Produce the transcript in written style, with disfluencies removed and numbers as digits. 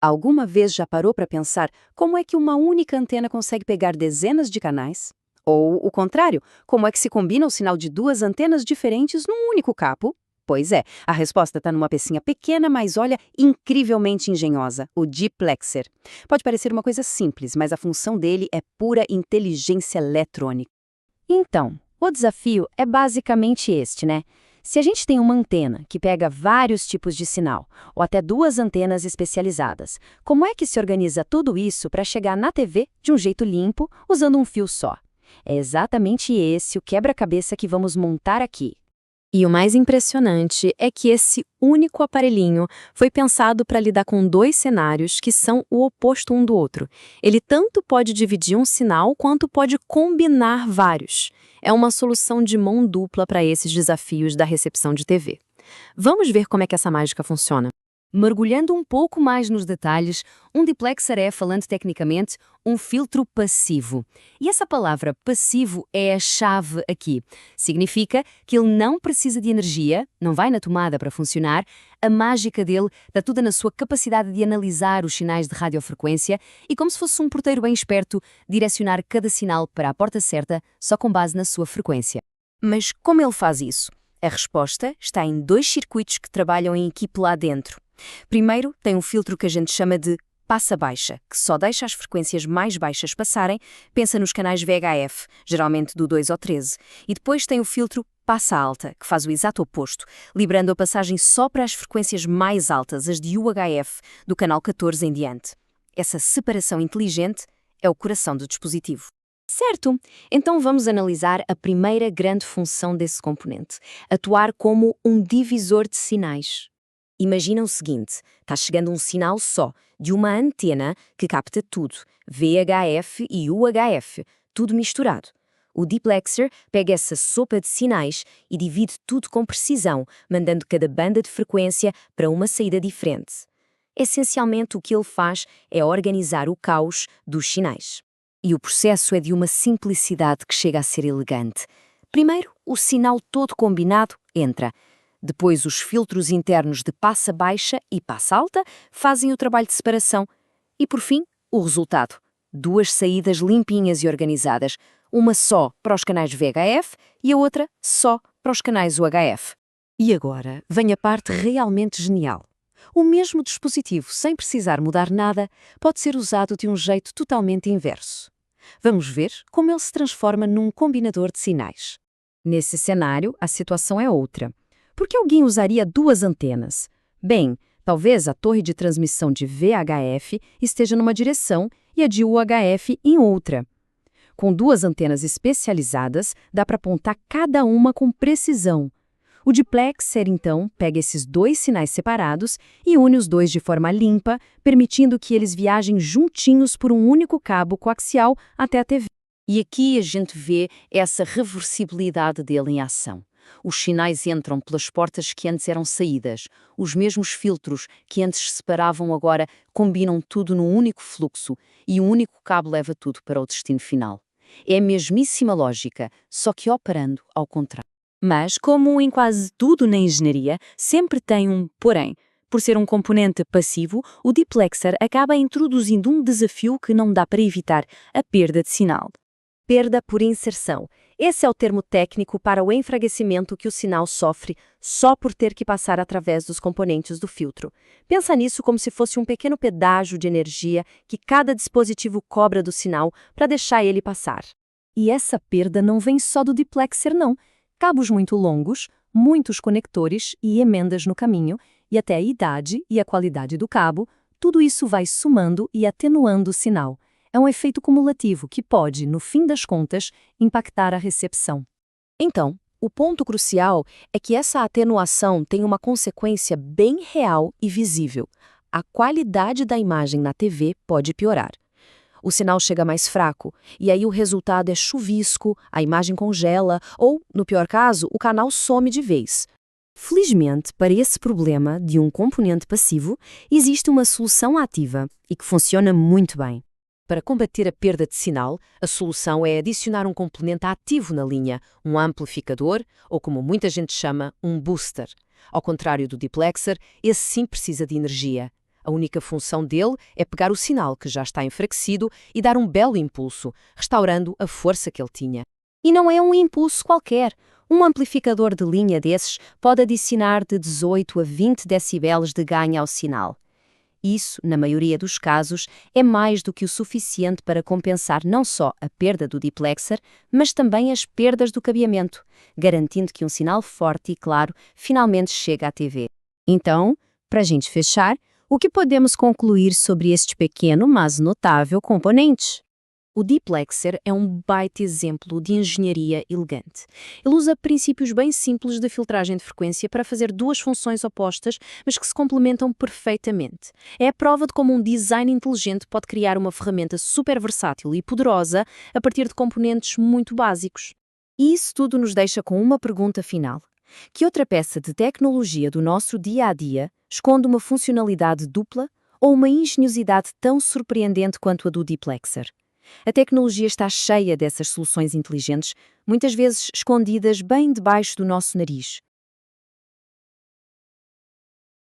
Alguma vez já parou para pensar como é que uma única antena consegue pegar dezenas de canais? Ou, o contrário, como é que se combina o sinal de duas antenas diferentes num único cabo? Pois é, a resposta está numa pecinha pequena, mas olha, incrivelmente engenhosa, o diplexer. Pode parecer uma coisa simples, mas a função dele é pura inteligência eletrônica. Então, o desafio é basicamente este, né? Se a gente tem uma antena que pega vários tipos de sinal, ou até duas antenas especializadas, como é que se organiza tudo isso para chegar na TV de um jeito limpo, usando um fio só? É exatamente esse o quebra-cabeça que vamos montar aqui. E o mais impressionante é que esse único aparelhinho foi pensado para lidar com dois cenários que são o oposto um do outro. Ele tanto pode dividir um sinal quanto pode combinar vários. É uma solução de mão dupla para esses desafios da recepção de TV. Vamos ver como é que essa mágica funciona. Mergulhando um pouco mais nos detalhes, um diplexer é, falando tecnicamente, um filtro passivo. E essa palavra passivo é a chave aqui. Significa que ele não precisa de energia, não vai na tomada para funcionar. A mágica dele está toda na sua capacidade de analisar os sinais de radiofrequência e, como se fosse um porteiro bem esperto, direcionar cada sinal para a porta certa só com base na sua frequência. Mas como ele faz isso? A resposta está em dois circuitos que trabalham em equipe lá dentro. Primeiro, tem um filtro que a gente chama de passa-baixa, que só deixa as frequências mais baixas passarem, pensa nos canais VHF, geralmente do 2 ou 13. E depois tem o filtro passa-alta, que faz o exato oposto, liberando a passagem só para as frequências mais altas, as de UHF, do canal 14 em diante. Essa separação inteligente é o coração do dispositivo. Certo! Então vamos analisar a primeira grande função desse componente: atuar como um divisor de sinais. Imagina o seguinte, está chegando um sinal só, de uma antena que capta tudo, VHF e UHF, tudo misturado. O diplexer pega essa sopa de sinais e divide tudo com precisão, mandando cada banda de frequência para uma saída diferente. Essencialmente o que ele faz é organizar o caos dos sinais. E o processo é de uma simplicidade que chega a ser elegante. Primeiro, o sinal todo combinado entra. Depois, os filtros internos de passa baixa e passa alta fazem o trabalho de separação. E, por fim, o resultado. Duas saídas limpinhas e organizadas. Uma só para os canais VHF e a outra só para os canais UHF. E agora vem a parte realmente genial. O mesmo dispositivo, sem precisar mudar nada, pode ser usado de um jeito totalmente inverso. Vamos ver como ele se transforma num combinador de sinais. Nesse cenário, a situação é outra. Por que alguém usaria duas antenas? Bem, talvez a torre de transmissão de VHF esteja numa direção e a de UHF em outra. Com duas antenas especializadas, dá para apontar cada uma com precisão. O diplexer, então, pega esses dois sinais separados e une os dois de forma limpa, permitindo que eles viajem juntinhos por um único cabo coaxial até a TV. E aqui a gente vê essa reversibilidade dele em ação. Os sinais entram pelas portas que antes eram saídas. Os mesmos filtros que antes separavam agora combinam tudo num único fluxo e um único cabo leva tudo para o destino final. É a mesmíssima lógica, só que operando ao contrário. Mas, como em quase tudo na engenharia, sempre tem um porém. Por ser um componente passivo, o diplexer acaba introduzindo um desafio que não dá para evitar: a perda de sinal. Perda por inserção. Esse é o termo técnico para o enfraquecimento que o sinal sofre só por ter que passar através dos componentes do filtro. Pensa nisso como se fosse um pequeno pedágio de energia que cada dispositivo cobra do sinal para deixar ele passar. E essa perda não vem só do diplexer, não. Cabos muito longos, muitos conectores e emendas no caminho, e até a idade e a qualidade do cabo, tudo isso vai somando e atenuando o sinal. É um efeito cumulativo que pode, no fim das contas, impactar a recepção. Então, o ponto crucial é que essa atenuação tem uma consequência bem real e visível. A qualidade da imagem na TV pode piorar. O sinal chega mais fraco, e aí o resultado é chuvisco, a imagem congela ou, no pior caso, o canal some de vez. Felizmente, para esse problema de um componente passivo, existe uma solução ativa e que funciona muito bem. Para combater a perda de sinal, a solução é adicionar um componente ativo na linha, um amplificador, ou como muita gente chama, um booster. Ao contrário do diplexer, esse sim precisa de energia. A A única função dele é pegar o sinal que já está enfraquecido e dar um belo impulso, restaurando a força que ele tinha. E não é um impulso qualquer. Um amplificador de linha desses pode adicionar de 18 a 20 decibéis de ganho ao sinal. Isso, na maioria dos casos, é mais do que o suficiente para compensar não só a perda do diplexer, mas também as perdas do cabeamento, garantindo que um sinal forte e claro finalmente chega à TV. Então, para a gente fechar, o que podemos concluir sobre este pequeno, mas notável componente? O diplexer é um baita exemplo de engenharia elegante. Ele usa princípios bem simples de filtragem de frequência para fazer duas funções opostas, mas que se complementam perfeitamente. É a prova de como um design inteligente pode criar uma ferramenta super versátil e poderosa a partir de componentes muito básicos. E isso tudo nos deixa com uma pergunta final. Que outra peça de tecnologia do nosso dia-a-dia esconde uma funcionalidade dupla ou uma engenhosidade tão surpreendente quanto a do diplexer? A tecnologia está cheia dessas soluções inteligentes, muitas vezes escondidas bem debaixo do nosso nariz.